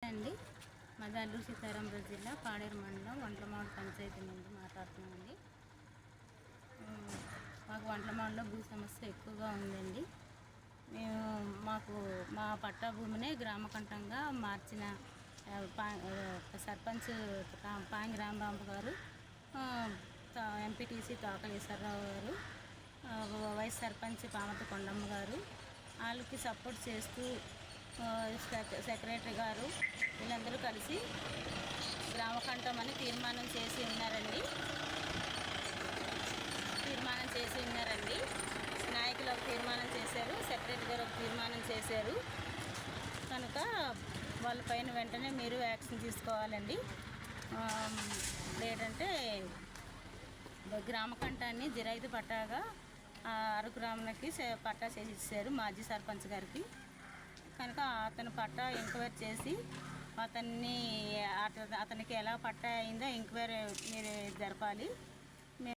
అండి. మాది అల్లూరు సీతారామరాజు జిల్లా పాడేరు మండలం వంట్లమాడు పంచాయతీ నుండి మాట్లాడుతున్నామండి. మాకు వంట్లమాడులో భూ సమస్య ఎక్కువగా ఉందండి. మేము మా పట్టా భూమినే గ్రామకంఠంగా మార్చిన సర్పంచ్ పాంగి రాంబాబు గారు, ఎంపీటీసీ తోకలీశ్వరరావు గారు, వైస్ సర్పంచ్ పామర్తి కొండమ్మ గారు వాళ్ళకి సపోర్ట్ చేస్తూ సెక్రటరీ గారు వీళ్ళందరూ కలిసి గ్రామకంఠం అని తీర్మానం చేసి ఉన్నారండి. నాయకులు ఒక తీర్మానం చేశారు, సెక్రటరీ గారు ఒక తీర్మానం చేశారు. కనుక వాళ్ళపైన వెంటనే మీరు యాక్షన్ తీసుకోవాలండి. లేదంటే గ్రామకంఠాన్ని జిరాయితీ పట్టాగా అరకురాములకి పట్టా చేసి ఇచ్చారు మాజీ సర్పంచ్ గారికి. కనుక అతను పట్టా ఎంక్వైరీ చేసి అతనికి ఎలా పట్టా అయిందో ఎంక్వైరీ మీరు జరపాలి.